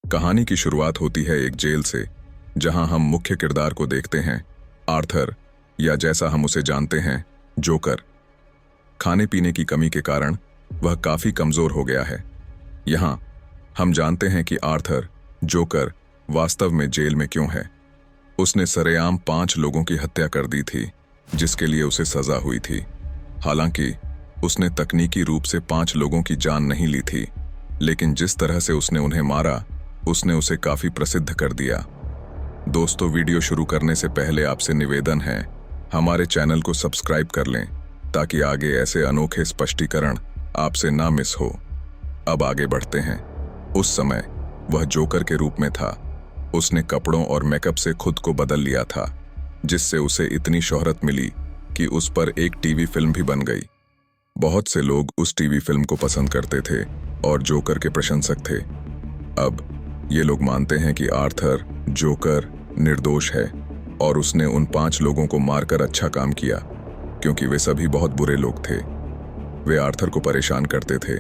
कहानी की शुरुआत होती है एक जेल से, जहां हम मुख्य किरदार को देखते हैं, आर्थर, या जैसा हम उसे जानते हैं, जोकर। खाने पीने की कमी के कारण वह काफी कमजोर हो गया है। यहां हम जानते हैं कि आर्थर, जोकर, वास्तव में जेल में क्यों है। उसने सरेआम 5 लोगों की हत्या कर दी थी, जिसके लिए उसे सजा हुई थी। हालांकि उसने तकनीकी रूप से 5 लोगों की जान नहीं ली थी, लेकिन जिस तरह से उसने उन्हें मारा, उसने उसे काफी प्रसिद्ध कर दिया। दोस्तों, वीडियो शुरू करने से पहले आपसे निवेदन है, हमारे चैनल को सब्सक्राइब कर लें ताकि आगे ऐसे अनोखे स्पष्टीकरण आपसे ना मिस हो। अब आगे बढ़ते हैं। उस समय वह जोकर के रूप में था। उसने कपड़ों और मेकअप से खुद को बदल लिया था, जिससे उसे इतनी शोहरत मिली कि उस पर एक टीवी फिल्म भी बन गई। बहुत से लोग उस टीवी फिल्म को पसंद करते थे और जोकर के प्रशंसक थे। अब ये लोग मानते हैं कि आर्थर, जोकर, निर्दोष है और उसने उन 5 लोगों को मारकर अच्छा काम किया, क्योंकि वे सभी बहुत बुरे लोग थे। वे आर्थर को परेशान करते थे,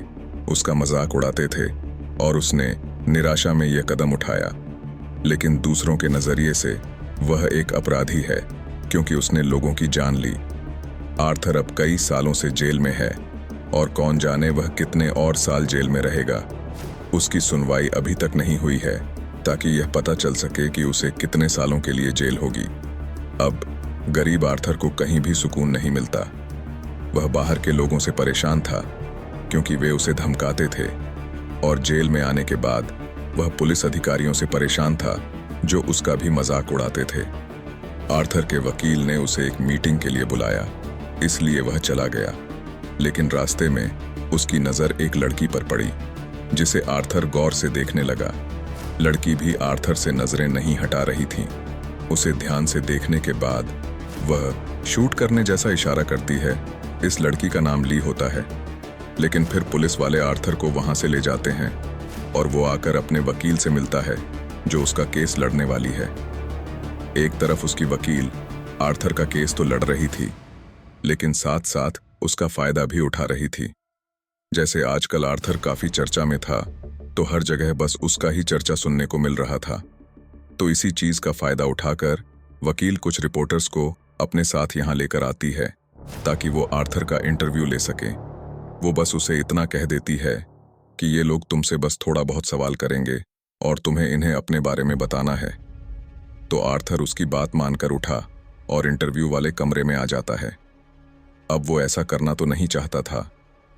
उसका मजाक उड़ाते थे और उसने निराशा में यह कदम उठाया। लेकिन दूसरों के नजरिए से वह एक अपराधी है, क्योंकि उसने लोगों की जान ली। आर्थर अब कई सालों से जेल में है और कौन जाने वह कितने और साल जेल में रहेगा। उसकी सुनवाई अभी तक नहीं हुई है, ताकि यह पता चल सके कि उसे कितने सालों के लिए जेल होगी। अब गरीब आर्थर को कहीं भी सुकून नहीं मिलता। वह बाहर के लोगों से परेशान था, क्योंकि वे उसे धमकाते थे, और जेल में आने के बाद वह पुलिस अधिकारियों से परेशान था, जो उसका भी मजाक उड़ाते थे। आर्थर के वकील ने उसे एक मीटिंग के लिए बुलाया, इसलिए वह चला गया। लेकिन रास्ते में उसकी नजर एक लड़की पर पड़ी, जिसे आर्थर गौर से देखने लगा। लड़की भी आर्थर से नजरें नहीं हटा रही थी। उसे ध्यान से देखने के बाद वह शूट करने जैसा इशारा करती है। इस लड़की का नाम ली होता है। लेकिन फिर पुलिस वाले आर्थर को वहां से ले जाते हैं और वो आकर अपने वकील से मिलता है, जो उसका केस लड़ने वाली है। एक तरफ उसकी वकील आर्थर का केस तो लड़ रही थी, लेकिन साथ साथ उसका फायदा भी उठा रही थी। जैसे आजकल आर्थर काफी चर्चा में था, तो हर जगह बस उसका ही चर्चा सुनने को मिल रहा था। तो इसी चीज का फायदा उठाकर वकील कुछ रिपोर्टर्स को अपने साथ यहां लेकर आती है, ताकि वो आर्थर का इंटरव्यू ले सके। वो बस उसे इतना कह देती है कि ये लोग तुमसे बस थोड़ा बहुत सवाल करेंगे और तुम्हें इन्हें अपने बारे में बताना है। तो आर्थर उसकी बात मानकर उठा और इंटरव्यू वाले कमरे में आ जाता है। अब वो ऐसा करना तो नहीं चाहता था,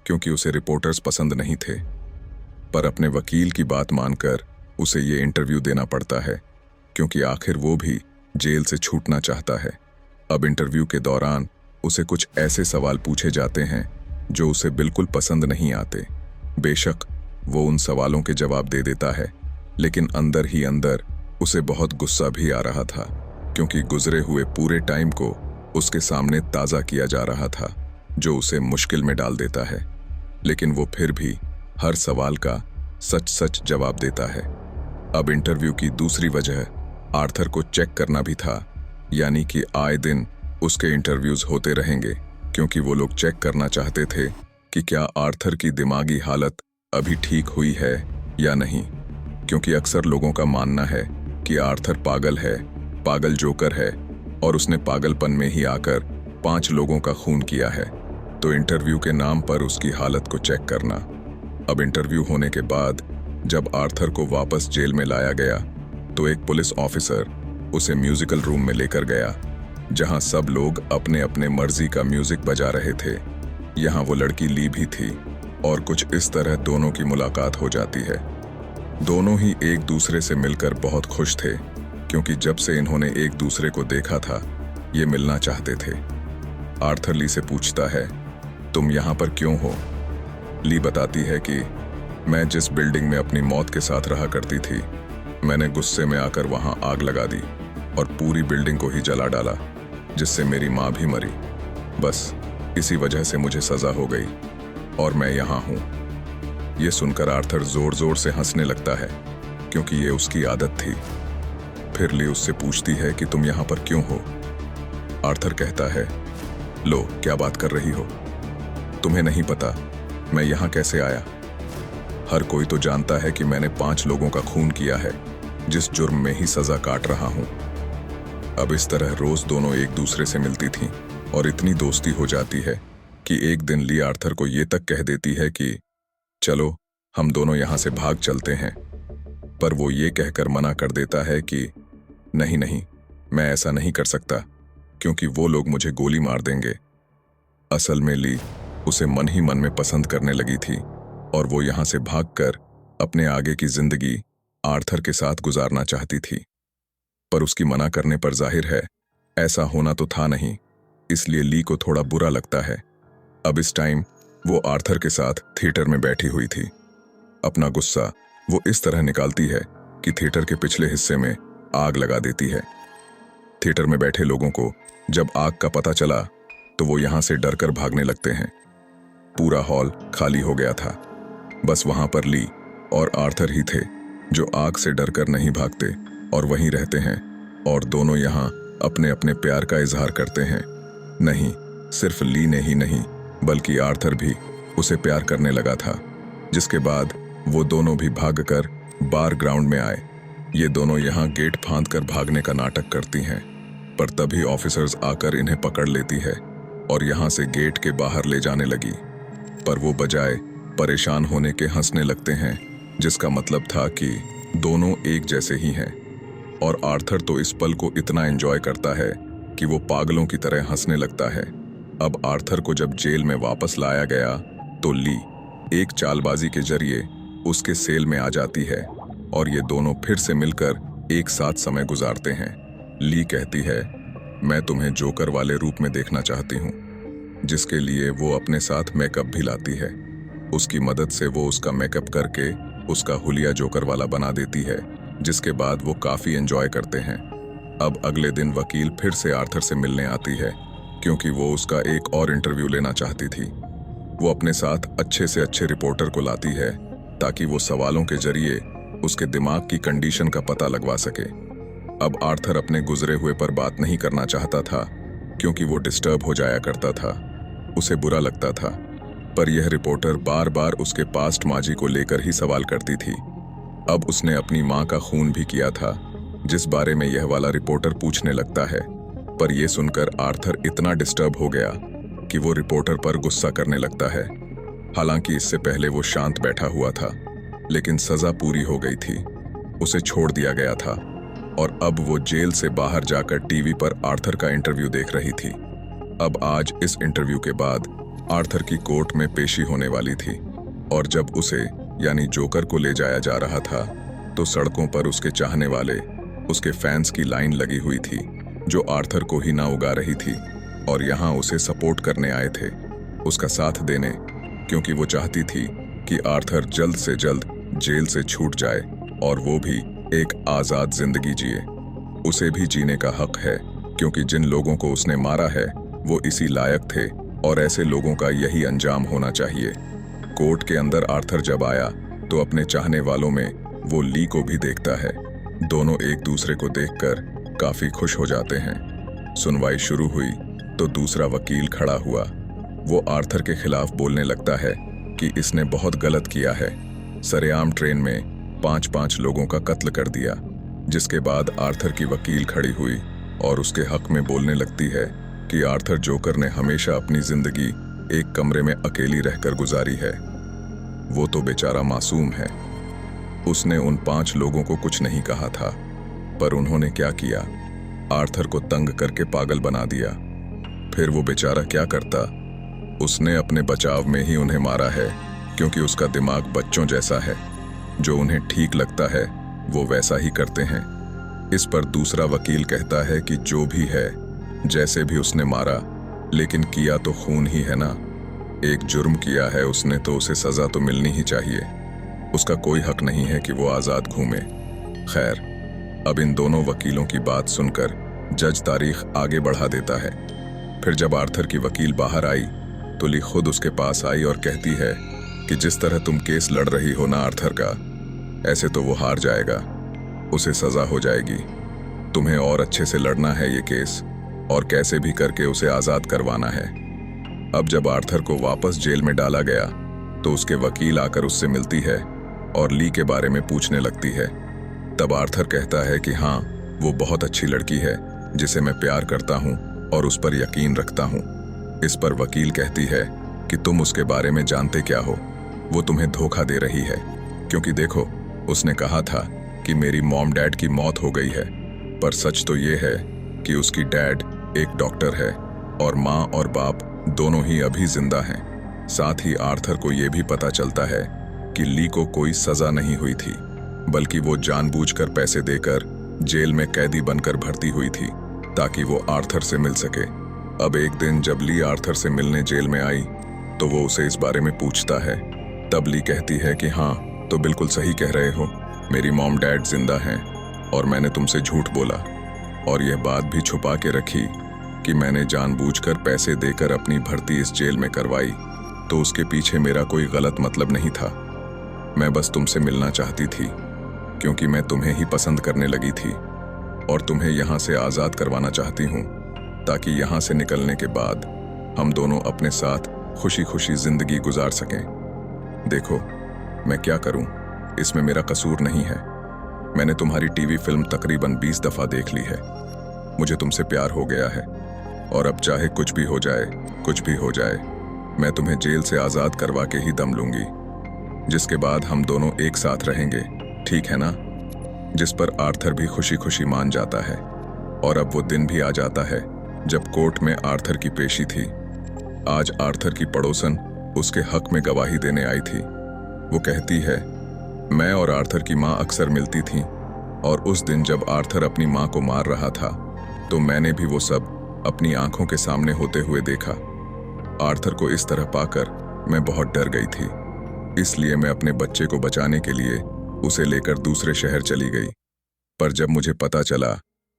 क्योंकि उसे रिपोर्टर्स पसंद नहीं थे, पर अपने वकील की बात मानकर उसे ये इंटरव्यू देना पड़ता है, क्योंकि आखिर वो भी जेल से छूटना चाहता है। अब इंटरव्यू के दौरान उसे कुछ ऐसे सवाल पूछे जाते हैं जो उसे बिल्कुल पसंद नहीं आते। बेशक वो उन सवालों के जवाब दे देता है, लेकिन अंदर ही अंदर उसे बहुत गुस्सा भी आ रहा था, क्योंकि गुजरे हुए पूरे टाइम को उसके सामने ताज़ा किया जा रहा था, जो उसे मुश्किल में डाल देता है। लेकिन वो फिर भी हर सवाल का सच सच जवाब देता है। अब इंटरव्यू की दूसरी वजह आर्थर को चेक करना भी था, यानी कि आए दिन उसके इंटरव्यूज होते रहेंगे, क्योंकि वो लोग चेक करना चाहते थे कि क्या आर्थर की दिमागी हालत अभी ठीक हुई है या नहीं। क्योंकि अक्सर लोगों का मानना है कि आर्थर पागल है, पागल जोकर है, और उसने पागलपन में ही आकर 5 लोगों का खून किया है। तो इंटरव्यू के नाम पर उसकी हालत को चेक करना। अब इंटरव्यू होने के बाद जब आर्थर को वापस जेल में लाया गया, तो एक पुलिस ऑफिसर उसे म्यूजिकल रूम में लेकर गया, जहां सब लोग अपने अपने मर्जी का म्यूजिक बजा रहे थे। यहां वो लड़की ली भी थी, और कुछ इस तरह दोनों की मुलाकात हो जाती है। दोनों ही एक दूसरे से मिलकर बहुत खुश थे, क्योंकि जब से इन्होंने एक दूसरे को देखा था, ये मिलना चाहते थे। आर्थर ली से पूछता है, तुम यहाँ पर क्यों हो? ली बताती है कि मैं जिस बिल्डिंग में अपनी मौत के साथ रहा करती थी, मैंने गुस्से में आकर वहां आग लगा दी और पूरी बिल्डिंग को ही जला डाला, जिससे मेरी माँ भी मरी। बस इसी वजह से मुझे सजा हो गई और मैं यहाँ हूँ। ये सुनकर आर्थर जोर जोर से हंसने लगता है, क्योंकि ये उसकी आदत थी। फिर ली उससे पूछती है कि तुम यहाँ पर क्यों हो? आर्थर कहता है, लो, क्या बात कर रही हो? तुम्हें नहीं पता मैं यहाँ कैसे आया? हर कोई तो जानता है कि मैंने 5 लोगों का खून किया है, जिस जुर्म में ही सजा काट रहा हूं। अब इस तरह रोज दोनों एक दूसरे से मिलती थीं और इतनी दोस्ती हो जाती है कि एक दिन ली आर्थर को ये तक कह देती है कि चलो हम दोनों यहां से भाग चलते हैं। पर वो ये कहकर मना कर देता है कि नहीं नहीं, मैं ऐसा नहीं कर सकता, क्योंकि वो लोग मुझे गोली मार देंगे। असल में ली उसे मन ही मन में पसंद करने लगी थी और वो यहां से भागकर अपने आगे की जिंदगी आर्थर के साथ गुजारना चाहती थी। पर उसकी मना करने पर जाहिर है ऐसा होना तो था नहीं, इसलिए ली को थोड़ा बुरा लगता है। अब इस टाइम वो आर्थर के साथ थिएटर में बैठी हुई थी। अपना गुस्सा वो इस तरह निकालती है कि थिएटर के पिछले हिस्से में आग लगा देती है। थिएटर में बैठे लोगों को जब आग का पता चला तो वो यहां से डरकर भागने लगते हैं। पूरा हॉल खाली हो गया था, बस वहां पर ली और आर्थर ही थे जो आग से डरकर नहीं भागते और वहीं रहते हैं, और दोनों यहां अपने अपने प्यार का इजहार करते हैं। नहीं, सिर्फ ली ने ही नहीं बल्कि आर्थर भी उसे प्यार करने लगा था, जिसके बाद वो दोनों भी भागकर बार ग्राउंड में आए। ये दोनों यहाँ गेट फांद कर भागने का नाटक करती हैं, पर तभी ऑफिसर्स आकर इन्हें पकड़ लेती है और यहाँ से गेट के बाहर ले जाने लगी। पर वो बजाय परेशान होने के हंसने लगते हैं, जिसका मतलब था कि दोनों एक जैसे ही हैं। और आर्थर तो इस पल को इतना एंजॉय करता है कि वो पागलों की तरह हंसने लगता है। अब आर्थर को जब जेल में वापस लाया गया तो ली एक चालबाजी के जरिए उसके सेल में आ जाती है और ये दोनों फिर से मिलकर एक साथ समय गुजारते हैं। ली कहती है, मैं तुम्हें जोकर वाले रूप में देखना चाहती हूँ, जिसके लिए वो अपने साथ मेकअप भी लाती है। उसकी मदद से वो उसका मेकअप करके उसका हुलिया जोकर वाला बना देती है, जिसके बाद वो काफी एंजॉय करते हैं। अब अगले दिन वकील फिर से आर्थर से मिलने आती है, क्योंकि वो उसका एक और इंटरव्यू लेना चाहती थी। वो अपने साथ अच्छे से अच्छे रिपोर्टर को लाती है ताकि वो सवालों के जरिए उसके दिमाग की कंडीशन का पता लगवा सके। अब आर्थर अपने गुजरे हुए पर बात नहीं करना चाहता था, क्योंकि वो डिस्टर्ब हो जाया करता था, उसे बुरा लगता था। पर यह रिपोर्टर बार बार उसके पास्ट माजी को लेकर ही सवाल करती थी। अब उसने अपनी माँ का खून भी किया था, जिस बारे में यह वाला रिपोर्टर पूछने लगता है। पर यह सुनकर आर्थर इतना डिस्टर्ब हो गया कि वो रिपोर्टर पर गुस्सा करने लगता है। हालांकि इससे पहले वो शांत बैठा हुआ था, लेकिन सजा पूरी हो गई थी, उसे छोड़ दिया गया था और अब वो जेल से बाहर जाकर टीवी पर आर्थर का इंटरव्यू देख रही थी। अब आज इस इंटरव्यू के बाद आर्थर की कोर्ट में पेशी होने वाली थी, और जब उसे यानी जोकर को ले जाया जा रहा था तो सड़कों पर उसके चाहने वाले, उसके फैंस की लाइन लगी हुई थी, जो आर्थर को ही ना उगा रही थी और यहाँ उसे सपोर्ट करने आए थे, उसका साथ देने, क्योंकि वो चाहती थी कि आर्थर जल्द से जल्द जेल से छूट जाए और वो भी एक आज़ाद जिंदगी जिए। उसे भी जीने का हक है, क्योंकि जिन लोगों को उसने मारा है वो इसी लायक थे और ऐसे लोगों का यही अंजाम होना चाहिए। कोर्ट के अंदर आर्थर जब आया तो अपने चाहने वालों में वो ली को भी देखता है। दोनों एक दूसरे को देखकर काफी खुश हो जाते हैं। सुनवाई शुरू हुई तो दूसरा वकील खड़ा हुआ। वो आर्थर के खिलाफ बोलने लगता है कि इसने बहुत गलत किया है, सरेआम ट्रेन में 5-5 लोगों का कत्ल कर दिया। जिसके बाद आर्थर की वकील खड़ी हुई और उसके हक में बोलने लगती है कि आर्थर जोकर ने हमेशा अपनी जिंदगी एक कमरे में अकेली रहकर गुजारी है। वो तो बेचारा मासूम है, उसने उन 5 लोगों को कुछ नहीं कहा था, पर उन्होंने क्या किया, आर्थर को तंग करके पागल बना दिया। फिर वो बेचारा क्या करता, उसने अपने बचाव में ही उन्हें मारा है, क्योंकि उसका दिमाग बच्चों जैसा है, जो उन्हें ठीक लगता है वो वैसा ही करते हैं। इस पर दूसरा वकील कहता है कि जो भी है, जैसे भी उसने मारा, लेकिन किया तो खून ही है ना, एक जुर्म किया है उसने तो उसे सजा तो मिलनी ही चाहिए। उसका कोई हक नहीं है कि वो आज़ाद घूमे। खैर, अब इन दोनों वकीलों की बात सुनकर जज तारीख आगे बढ़ा देता है। फिर जब आर्थर की वकील बाहर आई तो ली खुद उसके पास आई और कहती है कि जिस तरह तुम केस लड़ रही हो ना आर्थर का, ऐसे तो वो हार जाएगा, उसे सजा हो जाएगी। तुम्हें और अच्छे से लड़ना है ये केस, और कैसे भी करके उसे आज़ाद करवाना है। अब जब आर्थर को वापस जेल में डाला गया तो उसके वकील आकर उससे मिलती है और ली के बारे में पूछने लगती है। तब आर्थर कहता है कि हाँ, वो बहुत अच्छी लड़की है जिसे मैं प्यार करता हूँ और उस पर यकीन रखता हूँ। इस पर वकील कहती है कि तुम उसके बारे में जानते क्या हो, वो तुम्हें धोखा दे रही है, क्योंकि देखो, उसने कहा था कि मेरी मॉम डैड की मौत हो गई है, पर सच तो ये है कि उसकी डैड एक डॉक्टर है और माँ और बाप दोनों ही अभी जिंदा हैं। साथ ही आर्थर को ये भी पता चलता है कि ली को कोई सजा नहीं हुई थी, बल्कि वो जानबूझकर पैसे देकर जेल में कैदी बनकर भर्ती हुई थी ताकि वो आर्थर से मिल सके। अब एक दिन जब ली आर्थर से मिलने जेल में आई तो वो उसे इस बारे में पूछता है। तब ली कहती है कि हाँ, तो बिल्कुल सही कह रहे हो, मेरी मॉम डैड जिंदा हैं और मैंने तुमसे झूठ बोला और यह बात भी छुपा के रखी कि मैंने जानबूझकर पैसे देकर अपनी भर्ती इस जेल में करवाई, तो उसके पीछे मेरा कोई गलत मतलब नहीं था। मैं बस तुमसे मिलना चाहती थी क्योंकि मैं तुम्हें ही पसंद करने लगी थी और तुम्हें यहाँ से आज़ाद करवाना चाहती हूँ ताकि यहाँ से निकलने के बाद हम दोनों अपने साथ खुशी खुशी जिंदगी गुजार सकें। देखो, मैं क्या करूँ, इसमें मेरा कसूर नहीं है। मैंने तुम्हारी टीवी फिल्म तकरीबन 20 दफ़ा देख ली है। मुझे तुमसे प्यार हो गया है और अब चाहे कुछ भी हो जाए, कुछ भी हो जाए, मैं तुम्हें जेल से आज़ाद करवा के ही दम लूँगी, जिसके बाद हम दोनों एक साथ रहेंगे, ठीक है ना? जिस पर आर्थर भी खुशी खुशी मान जाता है। और अब वो दिन भी आ जाता है जब कोर्ट में आर्थर की पेशी थी। आज आर्थर की पड़ोसन उसके हक में गवाही देने आई थी। वो कहती है, मैं और आर्थर की माँ अक्सर मिलती थीं और उस दिन जब आर्थर अपनी माँ को मार रहा था तो मैंने भी वो सब अपनी आंखों के सामने होते हुए देखा। आर्थर को इस तरह पाकर मैं बहुत डर गई थी, इसलिए मैं अपने बच्चे को बचाने के लिए उसे लेकर दूसरे शहर चली गई। पर जब मुझे पता चला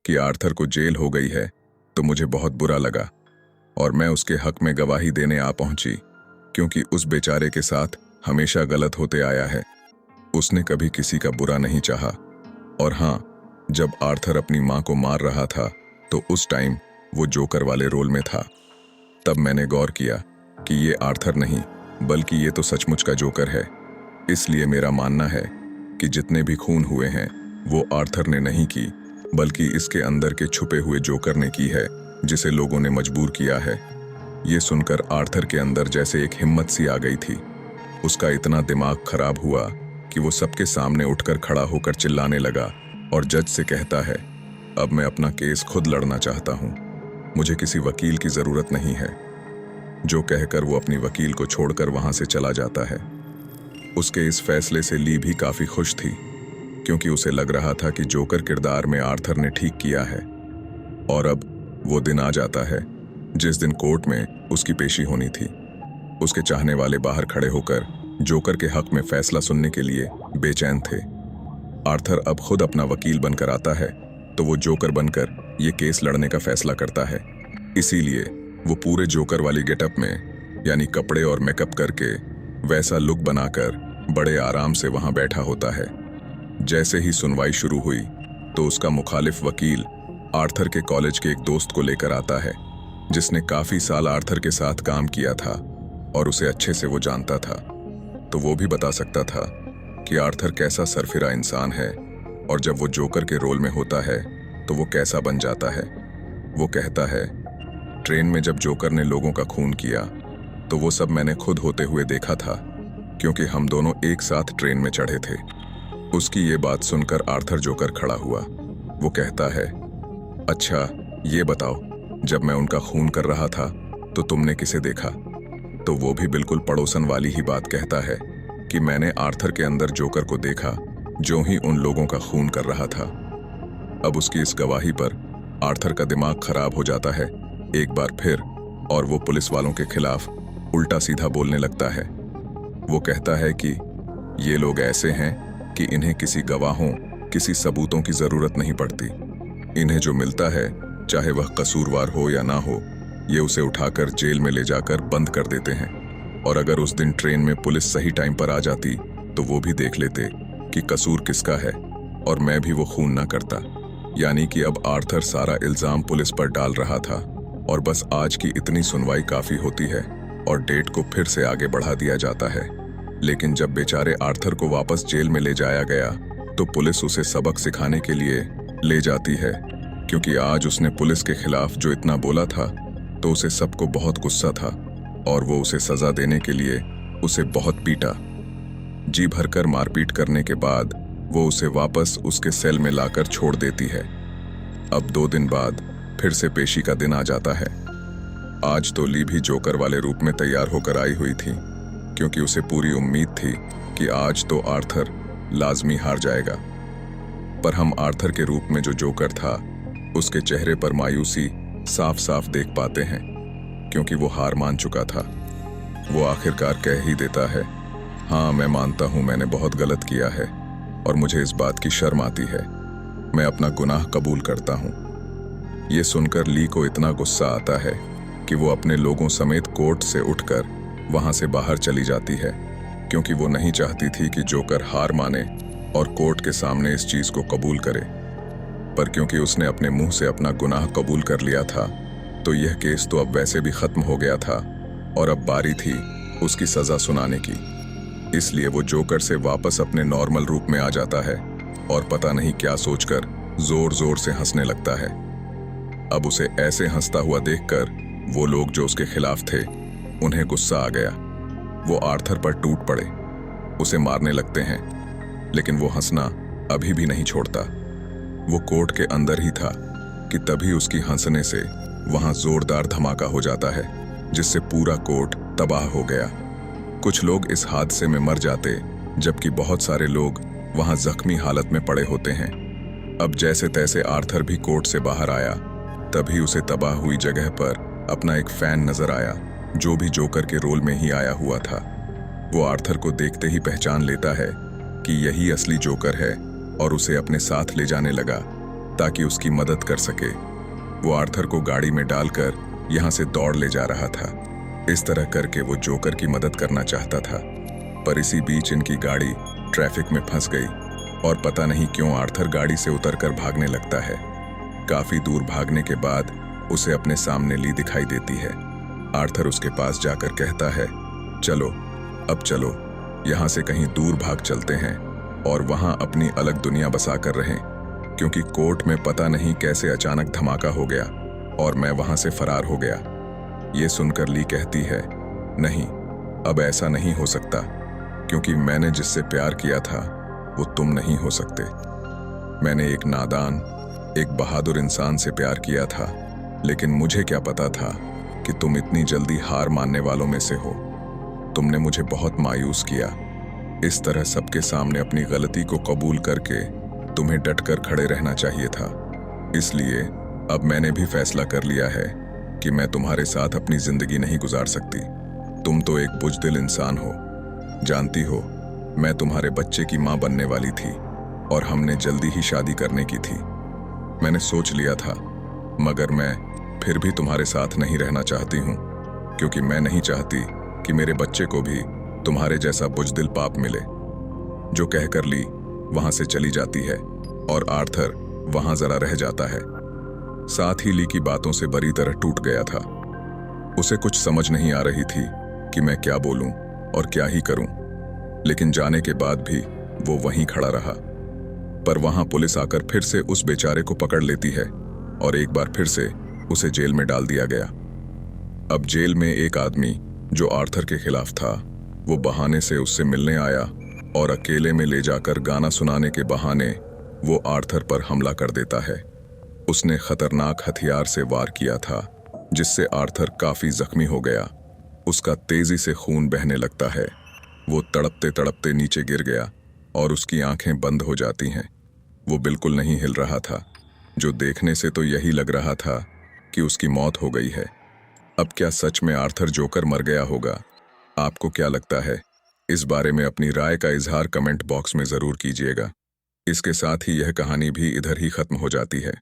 कि आर्थर को जेल हो गई है तो मुझे बहुत बुरा लगा और मैं उसके हक में गवाही देने आ पहुंची, क्योंकि उस बेचारे के साथ हमेशा गलत होते आया है। उसने कभी किसी का बुरा नहीं चाहा। और हाँ, जब आर्थर अपनी माँ को मार रहा था तो उस टाइम वो जोकर वाले रोल में था। तब मैंने गौर किया कि ये आर्थर नहीं बल्कि ये तो सचमुच का जोकर है। इसलिए मेरा मानना है कि जितने भी खून हुए हैं वो आर्थर ने नहीं की, बल्कि इसके अंदर के छुपे हुए जोकर ने की है, जिसे लोगों ने मजबूर किया है। ये सुनकर आर्थर के अंदर जैसे एक हिम्मत सी आ गई थी। उसका इतना दिमाग खराब हुआ कि वो सबके सामने उठकर खड़ा होकर चिल्लाने लगा और जज से कहता है, अब मैं अपना केस खुद लड़ना चाहता हूँ, मुझे किसी वकील की जरूरत नहीं है। जो कहकर वो अपनी वकील को छोड़कर वहां से चला जाता है। उसके इस फैसले से ली भी काफी खुश थी, क्योंकि उसे लग रहा था कि जोकर किरदार में आर्थर ने ठीक किया है। और अब वो दिन आ जाता है जिस दिन कोर्ट में उसकी पेशी होनी थी। उसके चाहने वाले बाहर खड़े होकर जोकर के हक में फैसला सुनने के लिए बेचैन थे। आर्थर अब खुद अपना वकील बनकर आता है तो वो जोकर बनकर ये केस लड़ने का फैसला करता है। इसीलिए वो पूरे जोकर वाली गेटअप में, यानी कपड़े और मेकअप करके वैसा लुक बनाकर बड़े आराम से वहां बैठा होता है। जैसे ही सुनवाई शुरू हुई तो उसका मुखालिफ वकील आर्थर के कॉलेज के एक दोस्त को लेकर आता है, जिसने काफी साल आर्थर के साथ काम किया था और उसे अच्छे से वो जानता था। तो वो भी बता सकता था कि आर्थर कैसा सरफिरा इंसान है और जब वो जोकर के रोल में होता है तो वो कैसा बन जाता है। वो कहता है, ट्रेन में जब जोकर ने लोगों का खून किया तो वो सब मैंने खुद होते हुए देखा था, क्योंकि हम दोनों एक साथ ट्रेन में चढ़े थे। उसकी ये बात सुनकर आर्थर जोकर खड़ा हुआ। वो कहता है, अच्छा ये बताओ, जब मैं उनका खून कर रहा था तो तुमने किसे देखा? तो वो भी बिल्कुल पड़ोसन वाली ही बात कहता है कि मैंने आर्थर के अंदर जोकर को देखा जो ही उन लोगों का खून कर रहा था। अब उसकी इस गवाही पर आर्थर का दिमाग खराब हो जाता है एक बार फिर, और वो पुलिस वालों के खिलाफ उल्टा सीधा बोलने लगता है। वो कहता है कि ये लोग ऐसे हैं कि इन्हें किसी गवाहों, किसी सबूतों की जरूरत नहीं पड़ती। इन्हें जो मिलता है, चाहे वह कसूरवार हो या ना हो, ये उसे उठाकर जेल में ले जाकर बंद कर देते हैं। और अगर उस दिन ट्रेन में पुलिस सही टाइम पर आ जाती तो वो भी देख लेते कि कसूर किसका है और मैं भी वो खून ना करता। यानी कि अब आर्थर सारा इल्जाम पुलिस पर डाल रहा था और बस आज की इतनी सुनवाई काफी होती है और डेट को फिर से आगे बढ़ा दिया जाता है। लेकिन जब बेचारे आर्थर को वापस जेल में ले जाया गया तो पुलिस उसे सबक सिखाने के लिए ले जाती है, क्योंकि आज उसने पुलिस के खिलाफ जो इतना बोला था तो उसे सबको बहुत गुस्सा था और वो उसे सजा देने के लिए उसे बहुत पीटा। जी भरकर मारपीट करने के बाद वो उसे वापस उसके सेल में लाकर छोड़ देती है। अब 2 दिन बाद फिर से पेशी का दिन आ जाता है। आज तो ली भी जोकर वाले रूप में तैयार होकर आई हुई थी, क्योंकि उसे पूरी उम्मीद थी कि आज तो आर्थर लाजमी हार जाएगा। पर हम आर्थर के रूप में जो जोकर था उसके चेहरे पर मायूसी साफ साफ देख पाते हैं, क्योंकि वो हार मान चुका था। वो आखिरकार कह ही देता है, हाँ मैं मानता हूं मैंने बहुत गलत किया है और मुझे इस बात की शर्म आती है। मैं अपना गुनाह कबूल करता हूं। ये सुनकर ली को इतना गुस्सा आता है कि वो अपने लोगों समेत कोर्ट से उठकर वहां से बाहर चली जाती है, क्योंकि वो नहीं चाहती थी कि जोकर हार माने और कोर्ट के सामने इस चीज को कबूल करे। पर क्योंकि उसने अपने मुंह से अपना गुनाह कबूल कर लिया था तो यह केस तो अब वैसे भी खत्म हो गया था और अब बारी थी उसकी सजा सुनाने की। इसलिए वो जोकर से वापस अपने नॉर्मल रूप में आ जाता है और पता नहीं क्या सोचकर जोर जोर से हंसने लगता है। अब उसे ऐसे हंसता हुआ देखकर वो लोग जो उसके खिलाफ थे उन्हें गुस्सा आ गया। वो आर्थर पर टूट पड़े, उसे मारने लगते हैं, लेकिन वो हंसना अभी भी नहीं छोड़ता। वो कोर्ट के अंदर ही था कि तभी उसकी हंसने से वहां जोरदार धमाका हो जाता है, जिससे पूरा कोर्ट तबाह हो गया। कुछ लोग इस हादसे में मर जाते, जबकि बहुत सारे लोग वहां जख्मी हालत में पड़े होते हैं। अब जैसे तैसे आर्थर भी कोर्ट से बाहर आया, तभी उसे तबाह हुई जगह पर अपना एक फैन नजर आया, जो भी जोकर के रोल में ही आया हुआ था। वो आर्थर को देखते ही पहचान लेता है कि यही असली जोकर है और उसे अपने साथ ले जाने लगा ताकि उसकी मदद कर सके। वो आर्थर को गाड़ी में डालकर यहाँ से दौड़ ले जा रहा था। इस तरह करके वो जोकर की मदद करना चाहता था, पर इसी बीच इनकी गाड़ी ट्रैफिक में फंस गई और पता नहीं क्यों आर्थर गाड़ी से उतरकर भागने लगता है। काफी दूर भागने के बाद उसे अपने सामने ली दिखाई देती है। आर्थर उसके पास जाकर कहता है, चलो अब चलो, यहाँ से कहीं दूर भाग चलते हैं और वहां अपनी अलग दुनिया बसा कर रहें, क्योंकि कोर्ट में पता नहीं कैसे अचानक धमाका हो गया और मैं वहां से फरार हो गया। ये सुनकर ली कहती है, नहीं, अब ऐसा नहीं हो सकता, क्योंकि मैंने जिससे प्यार किया था वो तुम नहीं हो सकते। मैंने एक नादान, एक बहादुर इंसान से प्यार किया था, लेकिन मुझे क्या पता था कि तुम इतनी जल्दी हार मानने वालों में से हो। तुमने मुझे बहुत मायूस किया। इस तरह सबके सामने अपनी गलती को कबूल करके तुम्हें डटकर खड़े रहना चाहिए था। इसलिए अब मैंने भी फैसला कर लिया है कि मैं तुम्हारे साथ अपनी जिंदगी नहीं गुजार सकती। तुम तो एक बुजदिल इंसान हो। जानती हो, मैं तुम्हारे बच्चे की माँ बनने वाली थी और हमने जल्दी ही शादी करने की थी। मैंने सोच लिया था, मगर मैं फिर भी तुम्हारे साथ नहीं रहना चाहती हूँ, क्योंकि मैं नहीं चाहती कि मेरे बच्चे को भी तुम्हारे जैसा बुजदिल पाप मिले। जो कहकर ली वहां से चली जाती है और आर्थर वहां जरा रह जाता है। साथ ही ली की बातों से बुरी तरह टूट गया था। उसे कुछ समझ नहीं आ रही थी कि मैं क्या बोलूं और क्या ही करूं, लेकिन जाने के बाद भी वो वहीं खड़ा रहा। पर वहां पुलिस आकर फिर से उस बेचारे को पकड़ लेती है और एक बार फिर से उसे जेल में डाल दिया गया। अब जेल में एक आदमी जो आर्थर के खिलाफ था, वो बहाने से उससे मिलने आया और अकेले में ले जाकर गाना सुनाने के बहाने वो आर्थर पर हमला कर देता है। उसने खतरनाक हथियार से वार किया था, जिससे आर्थर काफी जख्मी हो गया। उसका तेजी से खून बहने लगता है। वो तड़पते तड़पते नीचे गिर गया और उसकी आंखें बंद हो जाती हैं। वो बिल्कुल नहीं हिल रहा था, जो देखने से तो यही लग रहा था कि उसकी मौत हो गई है। अब क्या सच में आर्थर जोकर मर गया होगा? आपको क्या लगता है? इस बारे में अपनी राय का इजहार कमेंट बॉक्स में जरूर कीजिएगा। इसके साथ ही यह कहानी भी इधर ही खत्म हो जाती है।